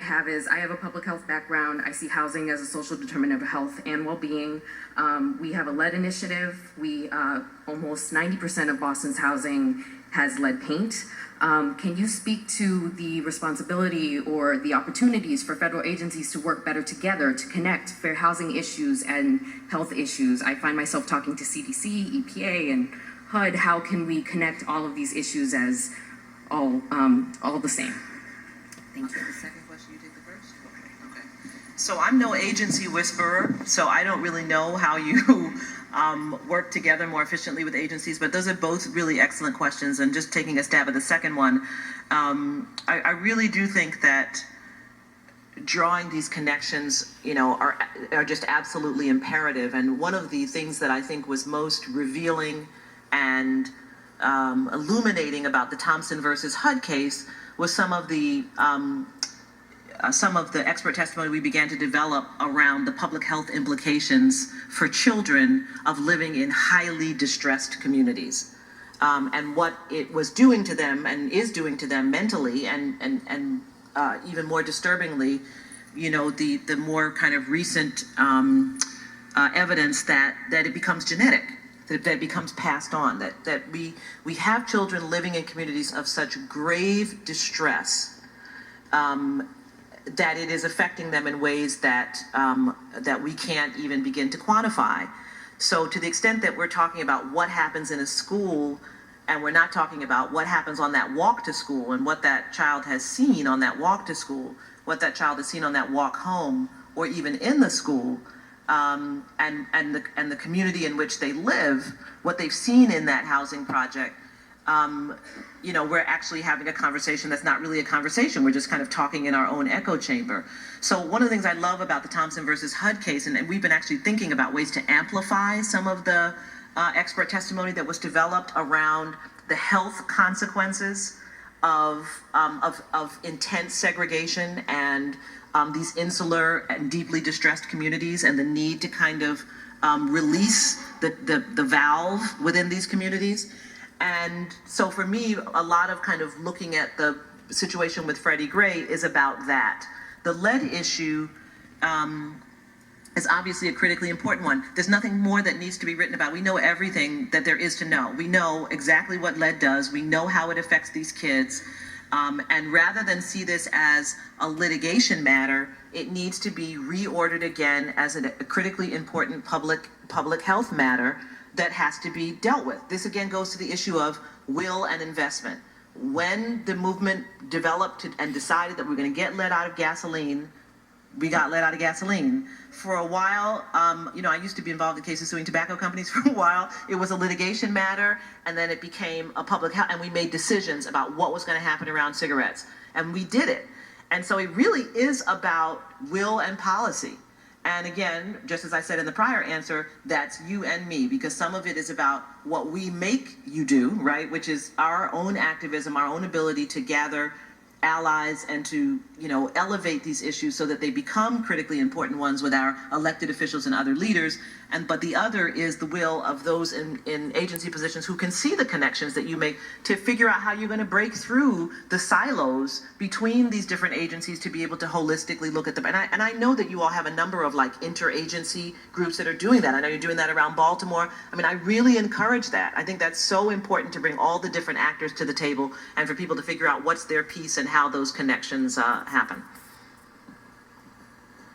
have is, I have a public health background. I see housing as a social determinant of health and well-being. We have a lead initiative. Almost 90% of Boston's housing has lead paint. Can you speak to the responsibility or the opportunities for federal agencies to work better together to connect fair housing issues and health issues? I find myself talking to CDC, EPA, and HUD. How can we connect all of these issues as all the same? Thank you. The second question, you take the first? Okay. So I'm no agency whisperer, so I don't really know how you work together more efficiently with agencies, but those are both really excellent questions. And just taking a stab at the second one, I really do think that drawing these connections, are just absolutely imperative. And one of the things that I think was most revealing and illuminating about the Thompson versus HUD case was some of the expert testimony we began to develop around the public health implications for children of living in highly distressed communities, and what it was doing to them and is doing to them mentally, and even more disturbingly, the more kind of recent evidence that it becomes genetic, that it becomes passed on, that we have children living in communities of such grave distress that it is affecting them in ways that we can't even begin to quantify. So to the extent that we're talking about what happens in a school, and we're not talking about what happens on that walk to school and what that child has seen on that walk to school, what that child has seen on that walk home, or even in the school, and the community in which they live, what they've seen in that housing project, we're actually having a conversation that's not really a conversation. We're just kind of talking in our own echo chamber. So one of the things I love about the Thompson versus HUD case, and we've been actually thinking about ways to amplify some of the expert testimony that was developed around the health consequences of intense segregation and these insular and deeply distressed communities, and the need to kind of release the valve within these communities. And so for me, a lot of kind of looking at the situation with Freddie Gray is about that. The lead issue is obviously a critically important one. There's nothing more that needs to be written about. We know everything that there is to know. We know exactly what lead does. We know how it affects these kids. And rather than see this as a litigation matter, it needs to be reordered again as a critically important public health matter that has to be dealt with. This again goes to the issue of will and investment. When the movement developed and decided that we're going to get lead out of gasoline, we got lead out of gasoline. For a while, I used to be involved in cases suing tobacco companies for a while. It was a litigation matter, and then it became a public health, and we made decisions about what was going to happen around cigarettes, and we did it. And so it really is about will and policy. And again, just as I said in the prior answer, that's you and me, because some of it is about what we make you do, right? Which is our own activism, our own ability to gather allies and to, elevate these issues so that they become critically important ones with our elected officials and other leaders. But the other is the will of those in agency positions who can see the connections that you make to figure out how you're going to break through the silos between these different agencies to be able to holistically look at them. And I know that you all have a number of interagency groups that are doing that. I know you're doing that around Baltimore. I really encourage that. I think that's so important to bring all the different actors to the table and for people to figure out what's their piece and how those connections happen.